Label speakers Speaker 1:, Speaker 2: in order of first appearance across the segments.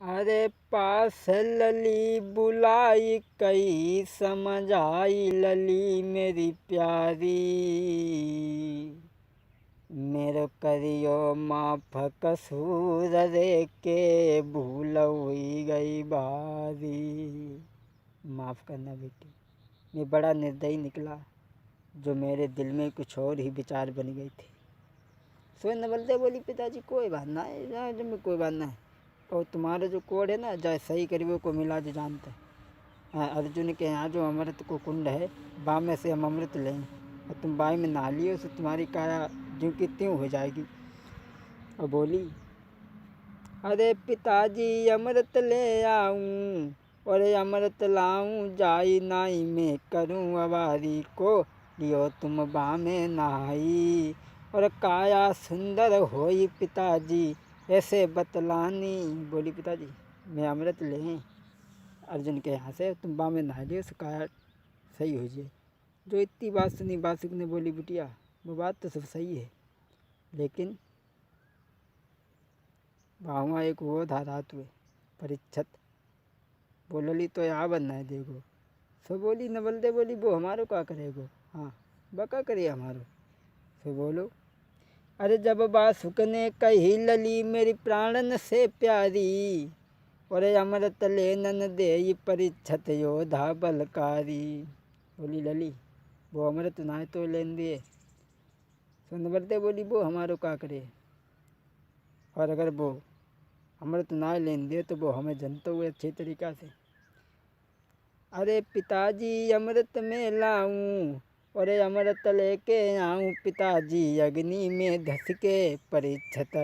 Speaker 1: अरे पास लली बुलाई कई समझ आई लली मेरी प्यारी। मेरो करियो माफ कसूर रे के भूल हुई गई बारी। माफ़ करना बेटी, मैं बड़ा निर्दयी निकला जो मेरे दिल में कुछ और ही विचार बन गई थी। सो नवलदे बोली पिताजी कोई बात ना है, जब में कोई बात ना है। और तुम्हारा जो कोड है ना, जाए सही करीबों को मिला जो जानते हैं। हाँ, अर्जुन के यहाँ जो अमृत को कुंड है, बा में से हम अमृत लें और तुम बाई में नहा लियो, तो तुम्हारी काया ज्यों की त्यों हो जाएगी। और बोली अरे पिताजी अमृत ले आऊँ और अमृत लाऊं, जाई नाई में करूँ अवारी को, लियो तुम बा में नहाई और काया सुंदर होई पिताजी ऐसे बतलानी। बोली पिताजी मैं अमृत लें अर्जुन के यहाँ से, तुम बा में नहा लियो, उसका काया सही हो जाए। जो इतनी बात सुनी बासुक ने बोली बिटिया वो बात तो सब सही है, लेकिन वहाँ एक वो था रात हुए परीक्षत, वो लली तो यहाँ बनना है देखो। सो बोली नवलदे बोली वो हमारो का करेगो, हाँ बका करे हमारो। सो बोलो अरे जब बासुक ने कही लली मेरी प्राणन से प्यारी, और अमृत लेनन दे परीक्षत योधा बलकारी। बोली लली वो अमृत ना तो लेन दिए। सो नवलदे बोली वो हमारो का करे, और अगर वो अमृत ना लेन दे तो वो हमें जनते हुए अच्छे तरीक़ा से। अरे पिताजी अमृत में लाऊं और अमृत लेके आऊं, पिताजी अग्नि में धस के परीक्षत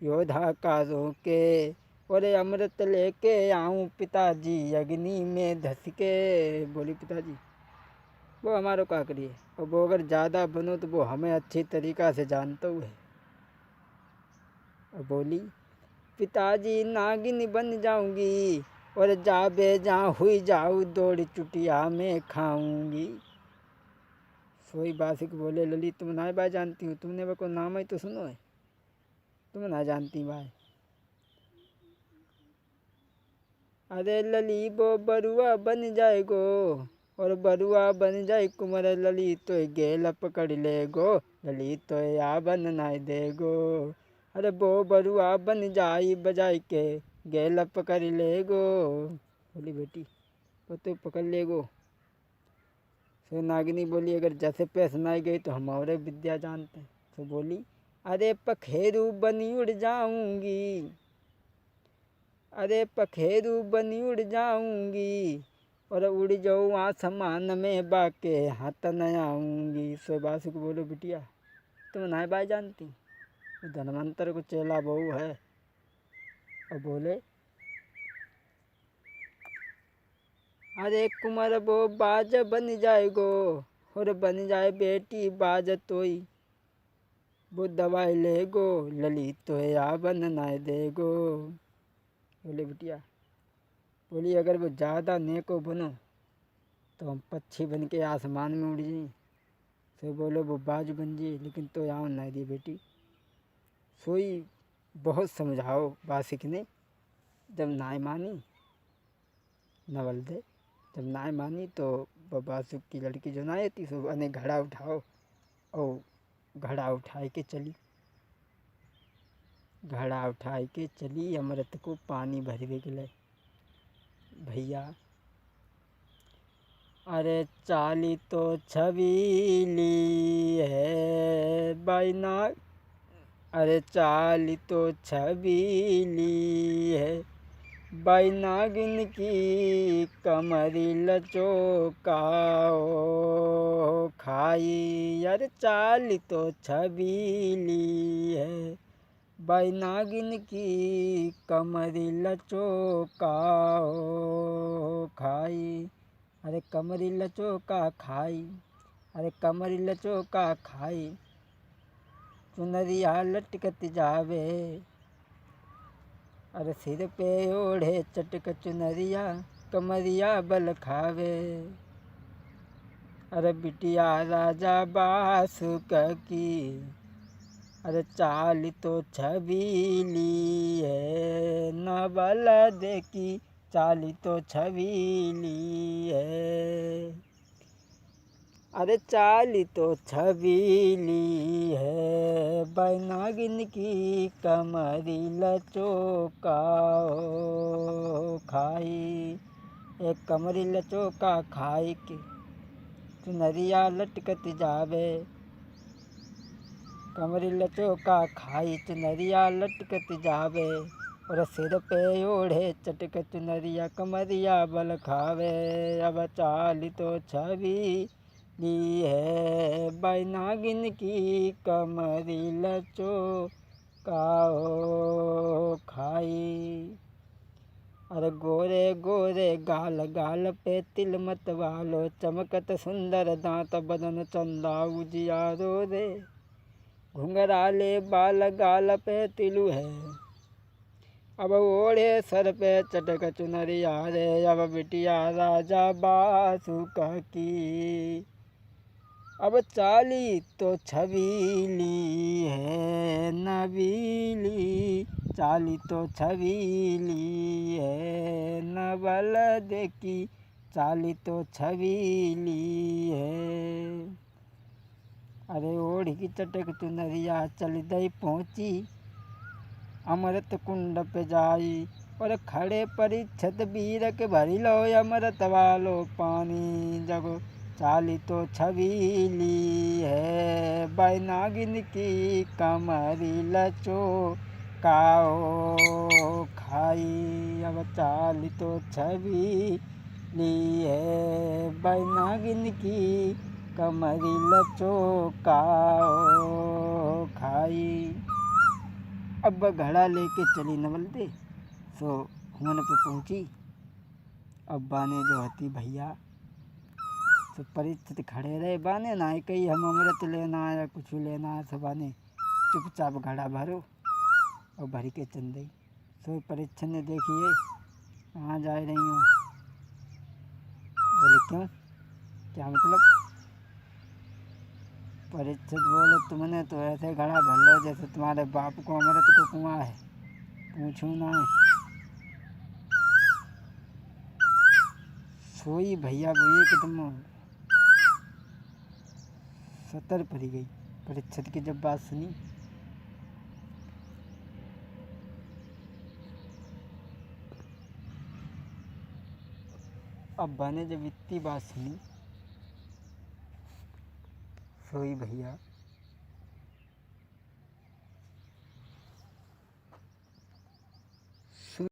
Speaker 1: योद्धा का रोके, और अमृत लेके आऊं पिताजी अग्नि में धस के। बोली पिताजी वो हमारो का करिए, और वो अगर ज़्यादा बनो तो वो हमें अच्छी तरीक़ा से जानते हुए। और बोली पिताजी नागिन बन जाऊंगी और जाबे जहाँ हुई जाऊँ दौड़ चुटिया में खाऊंगी। सोई बासिक बोले लली तुम ना बाय जानती हो, तुमने वो को नाम ही तो सुनो है, तुम ना जानती बाय। अरे लली वो बरुआ बन जाएगो और बरुआ बन जाए कुमर, लली तो गेल पकड़ लेगो, लली तो या बन ना देगो। अरे वो बरुआ बन जाई बजाई के गेल पकड़ लेगो। बोली बेटी वो तो पकड़ लेगो। सो नागिनी बोली अगर जैसे पैसे ना गई तो हम और विद्या जानते हैं। तो बोली अरे पखेरू बनी उड़ जाऊंगी, अरे पखेरू बनी उड़ जाऊंगी और उड़ जाऊँ आसमान में बाके हाथ न आऊंगी। सो बासुक बोलो बिटिया तुम ना बाई जानती, धनवंतर को चेला बहू है। और बोले अरे कुमार वो बाज बन जाएगो और बन जाए बेटी बाज तोई, वो दवाई लेगो लली तो या बन ना देगो। बोले बिटिया बोली अगर वो ज़्यादा नेको बनो तो हम पक्षी बन के आसमान में उड़ जाए। तो बोलो वो बाज बन जाए लेकिन तो यहाँ ना दी बेटी। सोई बहुत समझाओ बासिक ने, जब नाय मानी नवलदे, जब नाय मानी तो बासुक की लड़की जो नाय थी सो अने घड़ा उठाओ, और घड़ा उठाए के चली, घड़ा उठाए के चली अमृत को पानी भरवे के लिए। भैया अरे चाली तो छबीली है बाइना, अरे चाली तो छबीली है बाई नागिन की कमरी लचोकाओ खाई। अरे चाली तो छबीली है बाई नागिन की कमरी लचोकाओ खाई। अरे कमरी लचोका खाई, अरे कमरी लचोका खाई, चुनरिया लटकत जावे, अरे सिर पे ओढ़े चटक चुनरिया कमरिया बल खावे। अरे बिटिया राजा बासुक की, अरे चाल तो छबीली है ना नवल देखी चाली तो छबीली है। अरे चाली तो छबीली है, बैनागिन की कमरी लचोका खाई। एक कमरी लचोका खाई के चुनरिया लटकत जावे। कमरी लचोका खाई चुनरिया लटकत जावे, और सिर पे ओढ़े चटक चुनरिया कमरिया बल खावे। अब चाल तो छबीली है, बैनागिन की कमरी लचोका खाई। अरे गोरे गोरे गाल गाल पे तिल मत वालो, चमकत सुंदर दांत बदन चंदा उजियारो रे। घुंघराले बाल गाल पे तिलु है, अब ओढ़े सर पे चटक चुनरिया रे। अब बिटिया राजा बासुका की, अब चाली तो छबीली है नबीली। चाली तो छबीली है नवल देखी चाली तो छबीली है। अरे ओढ़ की चटक चुनरिया चल दई पहुँची, अमृत कुंड पे जाई। और खड़े परीक्षत वीर के भरी लो अमृत वालो पानी। जब चाली तो छबीली है, बैनागिन की कमरी लचोकाओ खाई। अब चाली तो छबीली है, बैनागिन की कमरी लचोकाओ खाई। अब घड़ा लेके चली नवल दे, सो हुन पे पहुंची। अब बाने जो हती भैया तो परिचित खड़े रहे। बाने ना कही हम अमृत लेना या कुछ लेना है, सो बाने चुपचाप घड़ा भरो और भर के चल दी। सो परीक्षित ने देखिए कहाँ जा रही हूँ। बोले क्यों, क्या मतलब? परीक्षित बोले तुमने तो ऐसे घड़ा भर लो जैसे तुम्हारे बाप को अमृत को कुआं है, पूछूं ना। सोई भैया वो एकदम सतर पड़ी गई परीक्षित की जब बात सुनी। अब्बा ने जब इतनी बात सुनी, सोई भैया